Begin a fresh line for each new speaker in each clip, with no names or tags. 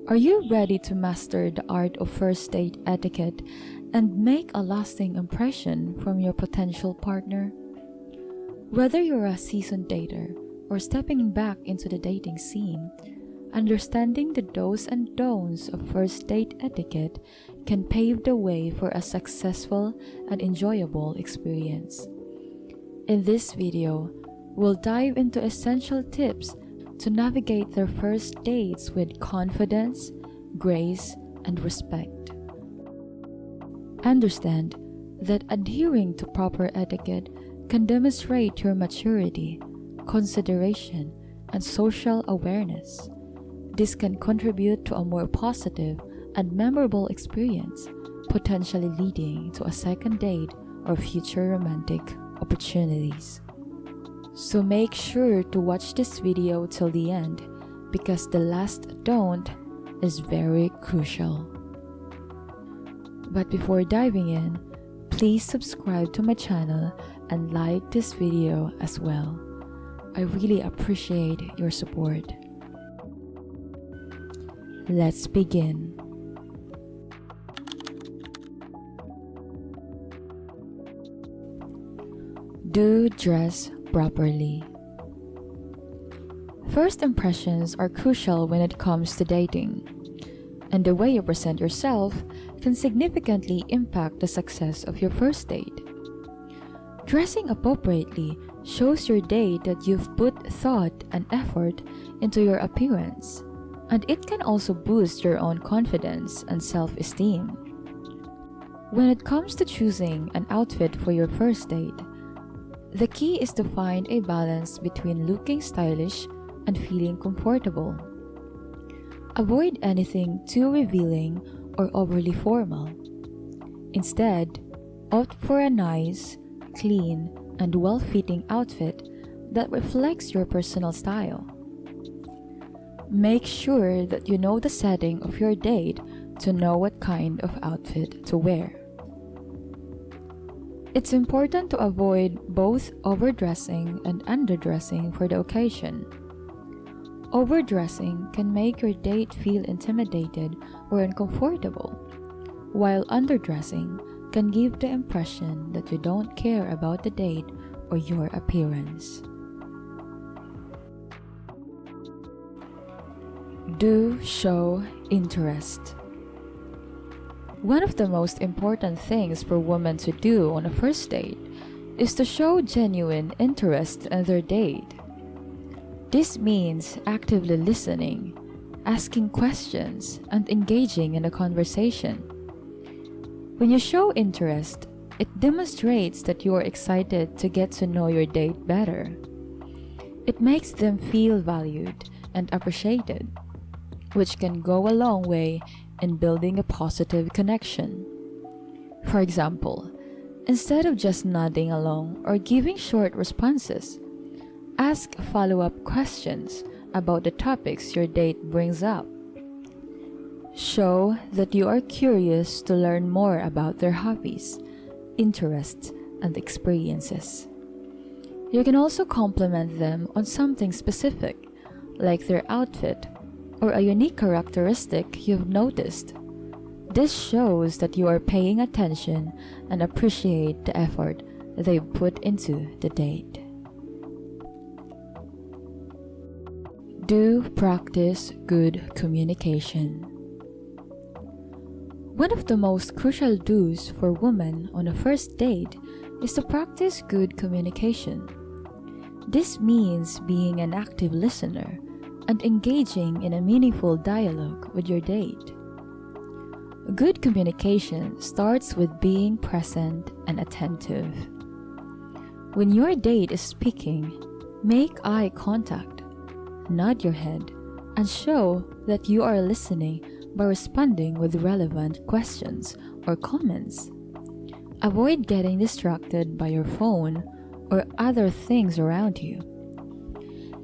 Are you ready to master the art of first date etiquette and make a lasting impression from your potential partner? Whether you're a seasoned dater or stepping back into the dating scene, understanding the do's and don'ts of first date etiquette can pave the way for a successful and enjoyable experience. In this video, we'll dive into essential tips to navigate their first dates with confidence, grace, and respect. Understand that adhering to proper etiquette can demonstrate your maturity, consideration, and social awareness. This can contribute to a more positive and memorable experience, potentially leading to a second date or future romantic opportunities. So make sure to watch this video till the end because the last don't is very crucial. But before diving in, please subscribe to my channel and like this video as well. I really appreciate your support. Let's begin. Do dress properly. First impressions are crucial when it comes to dating, and the way you present yourself can significantly impact the success of your first date. Dressing appropriately shows your date that you've put thought and effort into your appearance, and it can also boost your own confidence and self-esteem. When it comes to choosing an outfit for your first date, the key is to find a balance between looking stylish and feeling comfortable. Avoid anything too revealing or overly formal. Instead, opt for a nice, clean, and well-fitting outfit that reflects your personal style. Make sure that you know the setting of your date to know what kind of outfit to wear. It's important to avoid both overdressing and underdressing for the occasion. Overdressing can make your date feel intimidated or uncomfortable, while underdressing can give the impression that you don't care about the date or your appearance. Do show interest. One of the most important things for women to do on a first date is to show genuine interest in their date. This means actively listening, asking questions, and engaging in a conversation. When you show interest, it demonstrates that you are excited to get to know your date better. It makes them feel valued and appreciated, which can go a long way in building a positive connection. For example, instead of just nodding along or giving short responses, ask follow-up questions about the topics your date brings up. Show that you are curious to learn more about their hobbies, interests, and experiences. You can also compliment them on something specific, like their outfit, or a unique characteristic you've noticed. This shows that you are paying attention and appreciate the effort they've put into the date. Do practice good communication. One of the most crucial do's for women on a first date is to practice good communication. This means being an active listener and engaging in a meaningful dialogue with your date. Good communication starts with being present and attentive. When your date is speaking, make eye contact, nod your head, and show that you are listening by responding with relevant questions or comments. Avoid getting distracted by your phone or other things around you.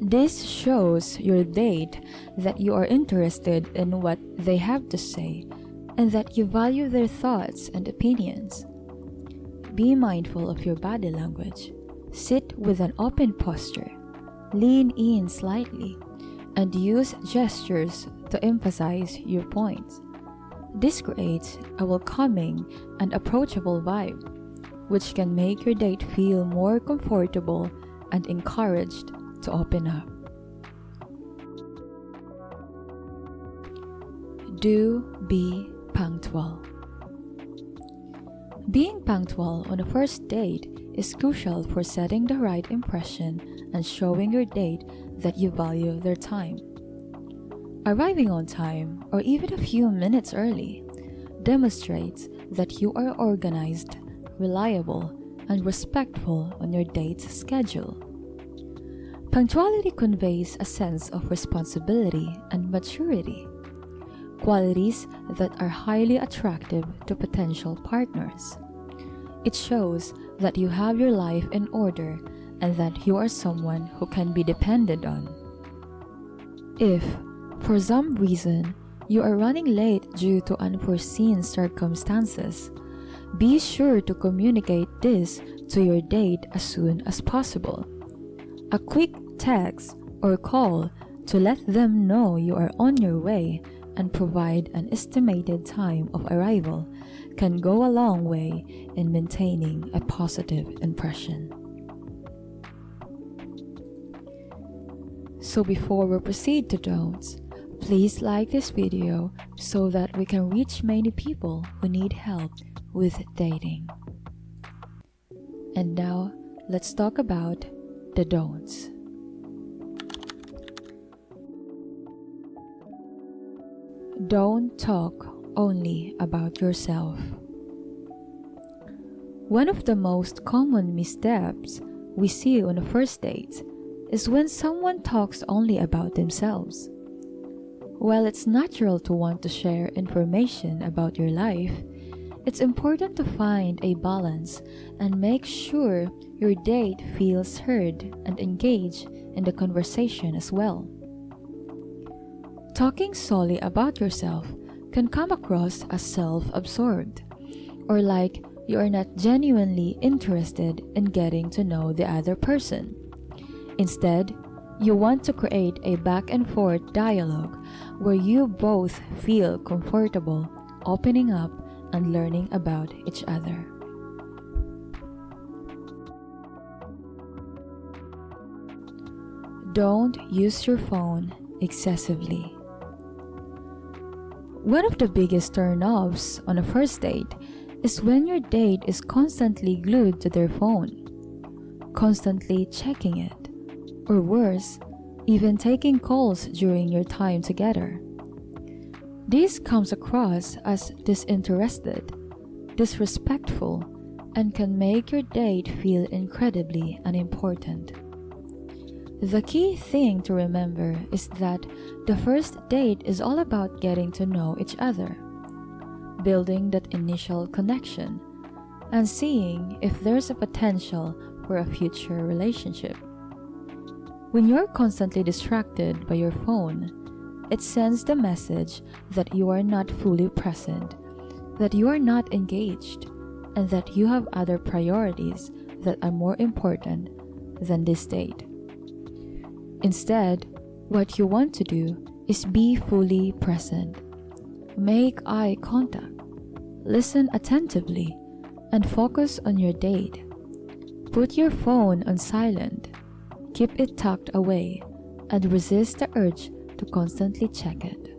This shows your date that you are interested in what they have to say and that you value their thoughts and opinions. Be mindful of your body language. Sit with an open posture, lean in slightly, and use gestures to emphasize your points. This creates a welcoming and approachable vibe, which can make your date feel more comfortable and encouraged to open up. Do be punctual. Being punctual on a first date is crucial for setting the right impression and showing your date that you value their time. Arriving on time, or even a few minutes early, demonstrates that you are organized, reliable, and respectful on your date's schedule. Punctuality conveys a sense of responsibility and maturity, qualities that are highly attractive to potential partners. It shows that you have your life in order and that you are someone who can be depended on. If, for some reason, you are running late due to unforeseen circumstances, be sure to communicate this to your date as soon as possible. A quick text or call to let them know you are on your way and provide an estimated time of arrival can go a long way in maintaining a positive impression. So before we proceed to don'ts, please like this video so that we can reach many people who need help with dating. And now, let's talk about the don'ts. Don't talk only about yourself. One of the most common missteps we see on a first date is when someone talks only about themselves. While it's natural to want to share information about your life, it's important to find a balance and make sure your date feels heard and engaged in the conversation as well. Talking solely about yourself can come across as self-absorbed, or like you are not genuinely interested in getting to know the other person. Instead, you want to create a back-and-forth dialogue where you both feel comfortable opening up and learning about each other. Don't use your phone excessively. One of the biggest turn-offs on a first date is when your date is constantly glued to their phone, constantly checking it, or worse, even taking calls during your time together. This comes across as disinterested, disrespectful, and can make your date feel incredibly unimportant. The key thing to remember is that the first date is all about getting to know each other, building that initial connection, and seeing if there's a potential for a future relationship. When you're constantly distracted by your phone, it sends the message that you are not fully present, that you are not engaged, and that you have other priorities that are more important than this date. Instead, what you want to do is be fully present. Make eye contact, listen attentively, and focus on your date. Put your phone on silent, keep it tucked away, and resist the urge to constantly check it.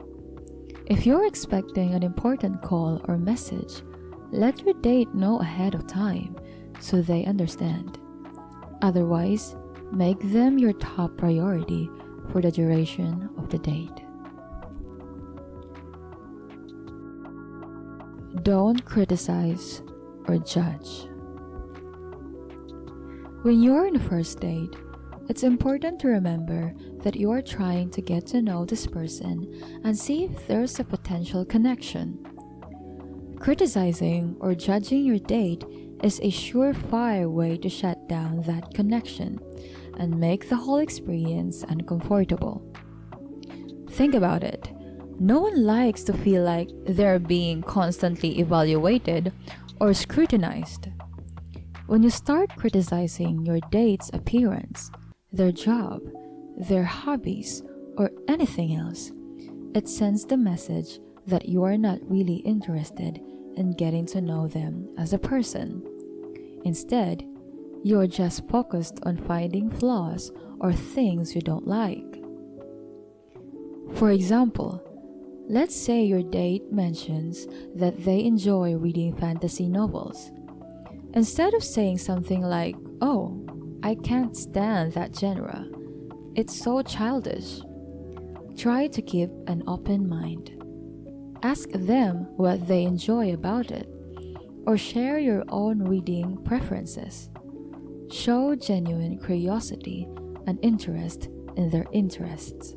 If you're expecting an important call or message, let your date know ahead of time so they understand. Otherwise, make them your top priority for the duration of the date. Don't criticize or judge. When you're on a first date, it's important to remember that you are trying to get to know this person and see if there's a potential connection. Criticizing or judging your date is a surefire way to shut down that connection and make the whole experience uncomfortable. Think about it. No one likes to feel like they're being constantly evaluated or scrutinized. When you start criticizing your date's appearance, their job, their hobbies, or anything else, it sends the message that you are not really interested in getting to know them as a person. Instead, you are just focused on finding flaws or things you don't like. For example, let's say your date mentions that they enjoy reading fantasy novels. Instead of saying something like, "Oh, I can't stand that genre. It's so childish," try to keep an open mind. Ask them what they enjoy about it, or share your own reading preferences. Show genuine curiosity and interest in their interests.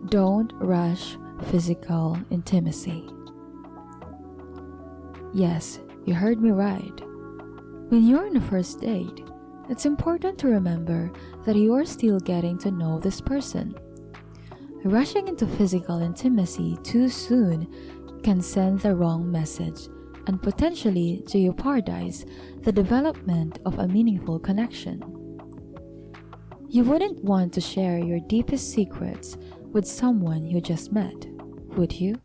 Don't rush physical intimacy. Yes, you heard me right. When you're on a first date, it's important to remember that you're still getting to know this person. Rushing into physical intimacy too soon can send the wrong message and potentially jeopardize the development of a meaningful connection. You wouldn't want to share your deepest secrets with someone you just met, would you?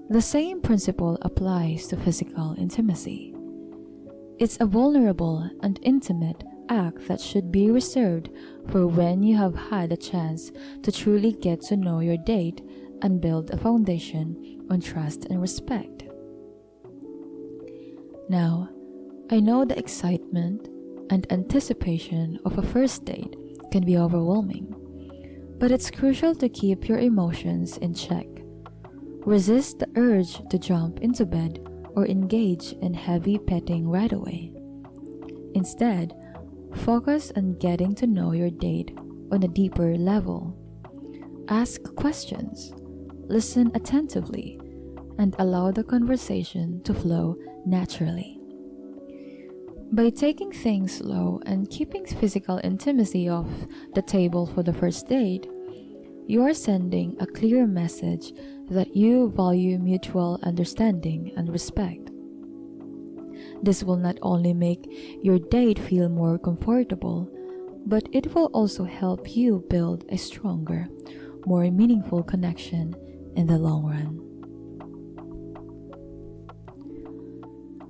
The same principle applies to physical intimacy. It's a vulnerable and intimate act that should be reserved for when you have had a chance to truly get to know your date and build a foundation on trust and respect. Now, I know the excitement and anticipation of a first date can be overwhelming, but it's crucial to keep your emotions in check. Resist the urge to jump into bed or engage in heavy petting right away. Instead, focus on getting to know your date on a deeper level. Ask questions, listen attentively, and allow the conversation to flow naturally. By taking things slow and keeping physical intimacy off the table for the first date, you are sending a clear message that you value mutual understanding and respect. This will not only make your date feel more comfortable, but it will also help you build a stronger, more meaningful connection in the long run.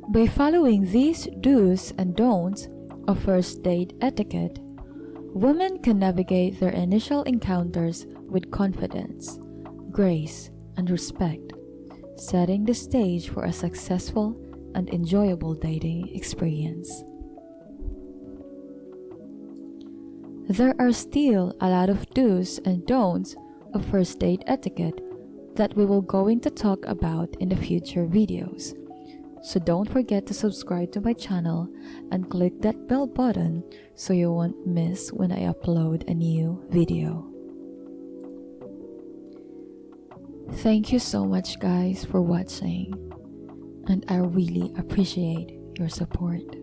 By following these do's and don'ts of first date etiquette, women can navigate their initial encounters with confidence, grace, and respect, setting the stage for a successful and enjoyable dating experience. There are still a lot of do's and don'ts of first date etiquette that we will going to talk about in the future videos. So don't forget to subscribe to my channel and click that bell button so you won't miss when I upload a new video. Thank you so much guys for watching, and I really appreciate your support.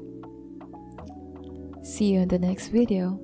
See you in the next video.